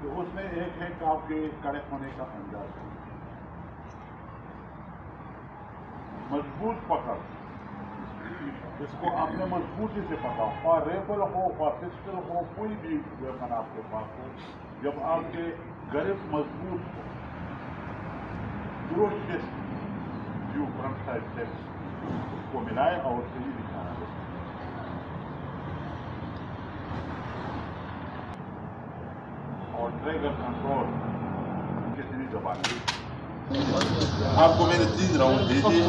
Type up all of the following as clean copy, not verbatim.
तो उसमें एक है आपके कड़क होने का अंदाज है, मजबूत पकड़, इसको आपने मजबूती से पकड़ो, और रेबल हो और पिस्टल हो, कोई भी वेपन आपके पास हो, जब आपके गिरफ्त मजबूत हो, दुरुस्त chest view front side chest उसको मिलाए और सही दिखाना है। और ट्रिगर कंट्रोल कितनी दबा दी आपको मैंने 3 राउंड दे दिए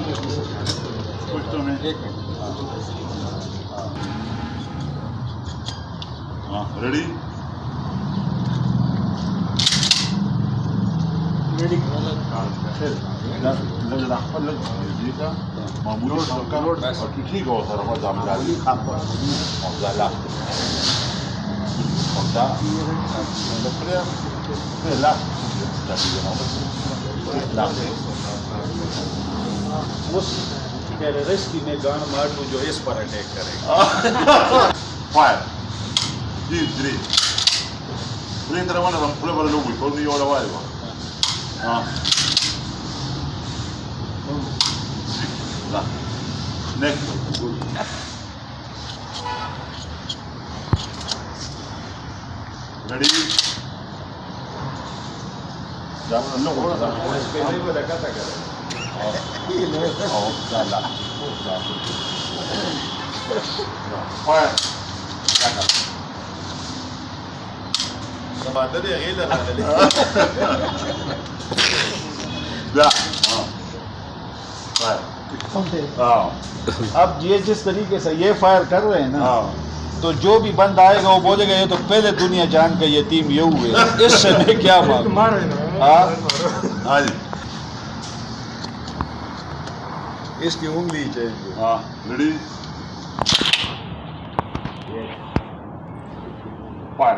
कुछ तो मैं हाँ रेडी मामूली ठीक हो सर उस टेररिस्ट की मैं गान मार दूं जो इस पर अटैक करेगा। फायर 3 3 तरह वाला हम पूरे वाले लोग भी कोई और आवाज हुआ हाँ नेक्स्ट रेडी नो पहले वो रखा था कर फायर समाधि है ये लगा दे अब ये जिस तरीके से ये फायर कर रहे हैं ना तो जो भी बंद आएगा वो बोलेगा ये तो पहले दुनिया जान का यतीम ये हुए इससे मैं क्या मारूं। हाँ जी इसकी उंगली चाहिए। हाँ रेडी फायर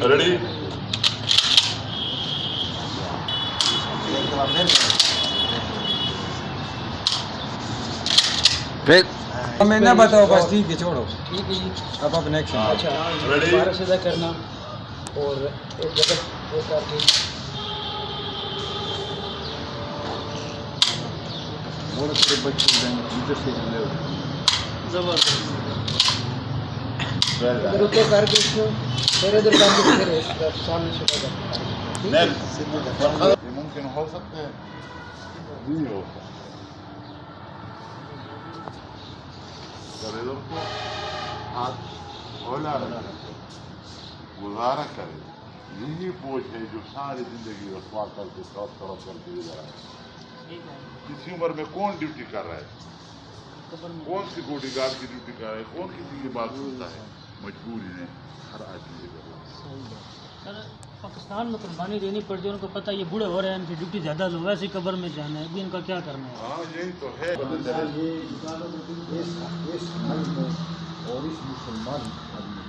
ready फिर हमें ना बताओ बस ठीक है छोड़ो ठीक है जी अब अपने एक्शन अच्छा Ready? दोबारा सीधा करना और एक जगह वो करके वो तेरे बच्चे इधर से ले जबरदस्त रुके करके इसको फिर इधर काम फिर सामने से लगा नेक्स्ट मुमकिन हो सकते हैं जी हो इधर को हाथ होला गुजारा करे यही बोझ है जो सारी जिंदगी रसवा करके तरफ करके इधर आए। किसी उम्र में कौन ड्यूटी कर रहा है, कौन सिक्योरिटी गार्ड की ड्यूटी कर रहा है, कौन किसी की बात सुनता है, मजबूरी ने हर आदमी सर पाकिस्तान में कुर्बानी देनी पड़ती है, उनको पता है ये बूढ़े हो रहे हैं, इनकी ड्यूटी ज़्यादा लो वैसे कब्र में जाना है, अभी इनका क्या करना है। हाँ यही तो है ये इस मुल्क में और इस मुसलमान आदमी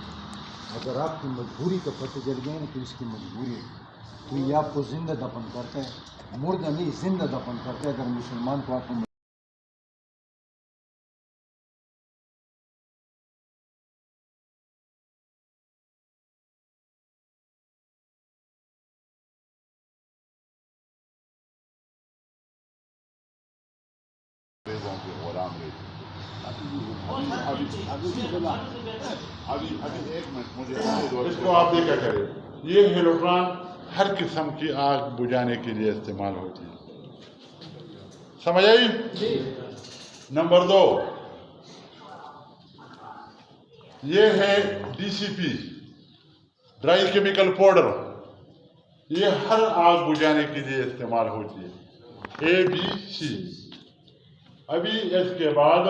अगर आपकी मजबूरी का पता चल गया ना कि इसकी मजबूरी है तो ये आपको जिंदा दफन करता है, मुर्दा नहीं जिंदा दफन करता है। अगर मुसलमान को आपको अभी एक मिनट मुझे इसको आप देखा करें, ये हेलोट्रॉन हर किस्म की आग बुझाने के लिए इस्तेमाल होती है, समझ आई। नंबर 2 ये है DCP ड्राई केमिकल पाउडर, ये हर आग बुझाने के लिए इस्तेमाल होती है, ABC। अभी इसके बाद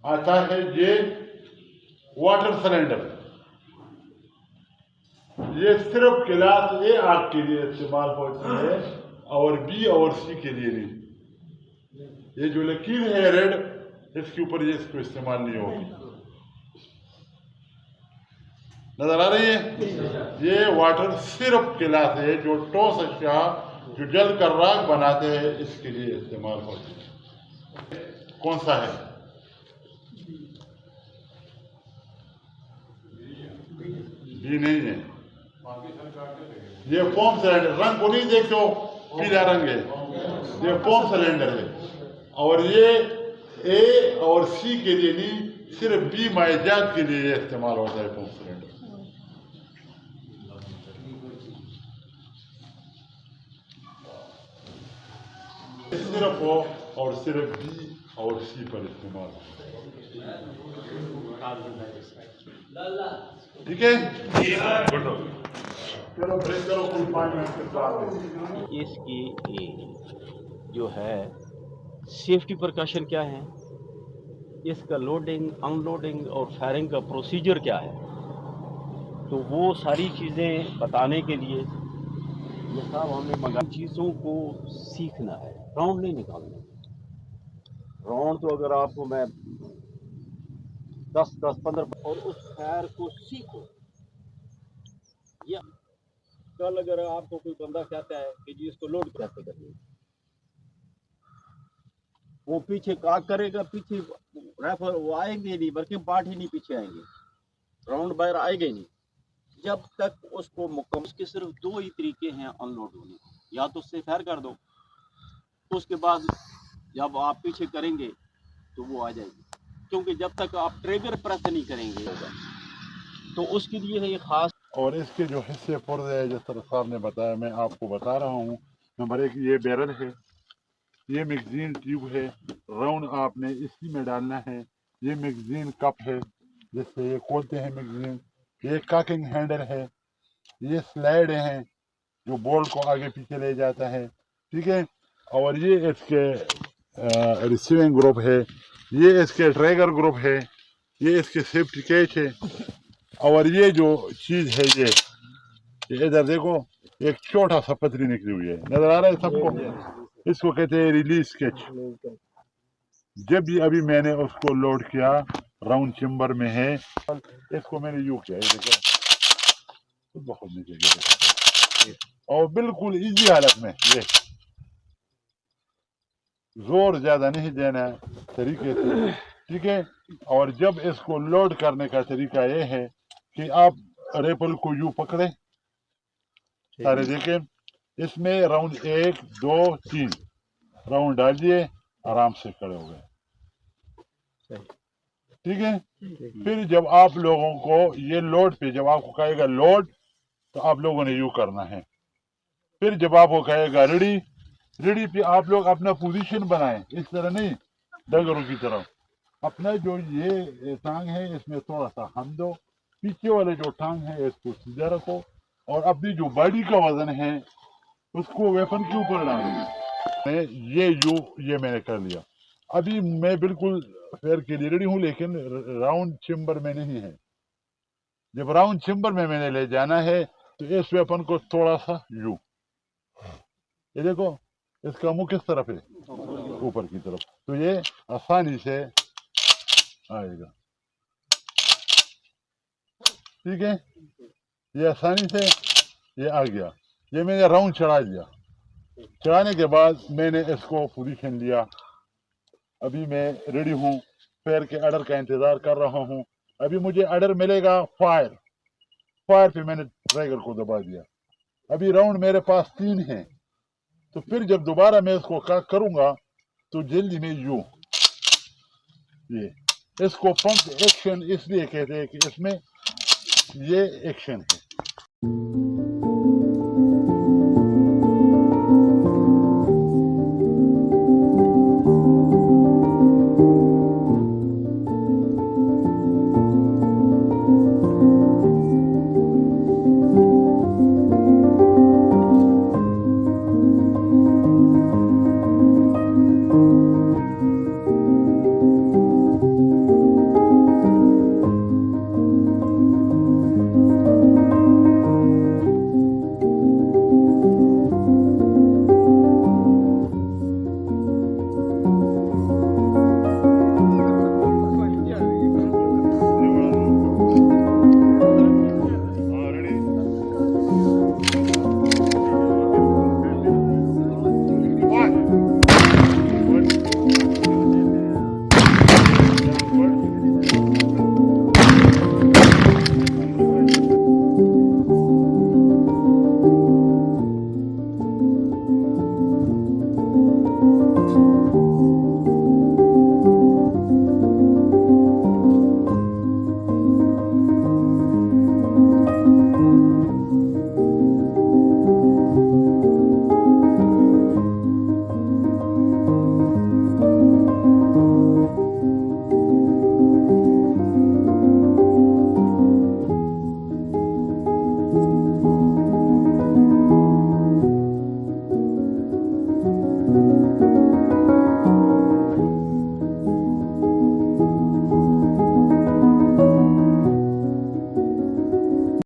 आता है ये वाटर सिलेंडर, ये सिर्फ क्लास ए आग के लिए इस्तेमाल होती है और बी और सी के लिए नहीं। ये जो लकीर है रेड, इसके ऊपर ये इसको इस्तेमाल नहीं होगी। नजर आ रही है? ये वाटर सिर्फ क्लास है जो ठोस अशिया जो जल कर राख बनाते हैं, इसके लिए इस्तेमाल होती है। कौन सा है? बी नहीं है। ये फोम सिलेंडर, रंग को नहीं देखो, पीला रंग है, ये फोम सिलेंडर है। और ये ए और सी के लिए नहीं, सिर्फ बी माइजात के लिए इस्तेमाल होता है फोम सिलेंडर। सिर्फ हो और सिर्फ बी और सी पर इस्तेमाल होता है। ठीक है, चलो ब्रेक करो, कोई 5 मिनट के बाद। इसकी जो है सेफ्टी प्रिकॉशन क्या है, इसका लोडिंग, अनलोडिंग और फायरिंग का प्रोसीजर क्या है, तो वो सारी चीज़ें बताने के लिए ये साहब हमें मगा चीज़ों को सीखना है, राउंड नहीं निकालना। राउंड तो अगर आपको मैं 10-15 और उस फायर को सीखो। या कल अगर आपको कोई बंदा कहता है कि जी इसको लोड कैसे करिए, वो पीछे का करेगा, पीछे रेफर वो आएंगे नहीं, बल्कि पार्ट ही नहीं पीछे आएंगे, राउंड बाहर आएंगे नहीं जब तक उसको मुकम्मल। के सिर्फ 2 ही तरीके हैं अनलोड होने, या तो उससे फायर कर दो, तो उसके बाद जब आप पीछे करेंगे तो वो आ जाएगी, क्योंकि जब तक आप ट्रिगर प्रेस नहीं करेंगे होगा, तो उसके लिए है ये खास। और इसके जो हिस्से पुर्जे है, जिस तरह साहब ने बताया, मैं आपको बता रहा हूँ। नंबर 1 ये बैरल है, ये मैगजीन ट्यूब है, राउंड आपने इसी में डालना है। ये मैगजीन कप है जिससे ये खोलते हैं मैगजीन। ये काकिंग हैंडल है, ये स्लाइड हैं जो बोल्ट को आगे पीछे ले जाता है। ठीक है, और ये इसके रिसीविंग ग्रुप है, ये इसके ट्रैगर ग्रुप है, ये इसके सेफ्टी कैच है। और ये जो चीज़ है ये इधर देखो, एक छोटा सा पतली निकली हुई है, नजर आ रहा है सबको? इसको कहते हैं रिलीज स्केच। जब भी अभी मैंने उसको लोड किया, राउंड चेम्बर में है, इसको मैंने यूं किया, ये देखो बहुत नीचे गिरा और बिल्कुल इजी हालत में। ये जोर ज्यादा नहीं देना तरीके से, ठीक है। और जब इसको लोड करने का तरीका ये है कि आप रेपल को यूं पकड़े, सारे देखें, इसमें राउंड 1 2 3 राउंड डाल दिए, आराम से खड़े हो गए। ठीक है, फिर जब आप लोगों को ये लोड पे, जब आपको कहेगा लोड, तो आप लोगों ने यूं करना है। फिर जब आपको कहेगा रेडी, रेडी पे आप लोग अपना पोजीशन बनाएं, इस तरह नहीं डगरों की तरफ। अपना जो ये टांग है इसमें थोड़ा सा हम दो, पीछे वाले जो टांग है इसको सीधा रखो, और अपनी जो बॉडी का वजन है उसको वेपन के ऊपर डालो। ये मैंने कर लिया। अभी मैं बिल्कुल फेयर के लिए रेडी हूँ, लेकिन राउंड चेम्बर में नहीं है। जब राउंड चेम्बर में मैंने ले जाना है तो इस वेपन को थोड़ा सा यूं, ये देखो इसका मुंह किस तरफ है, ऊपर की तरफ, तो ये आसानी से आएगा। ठीक है, ये आसानी से ये आ गया। ये मैंने राउंड चढ़ा दिया। चढ़ाने के बाद मैंने इसको पोजीशन लिया। अभी मैं रेडी हूँ, फायर के ऑर्डर का इंतजार कर रहा हूँ। अभी मुझे ऑर्डर मिलेगा फायर, फायर पे मैंने ट्रैगर को दबा दिया। अभी राउंड मेरे पास 3 हैं, तो फिर जब दोबारा मैं इसको करूंगा तो जल्दी में यूं, ये इसको पंप एक्शन इसलिए कहते हैं कि इसमें ये एक्शन है। है।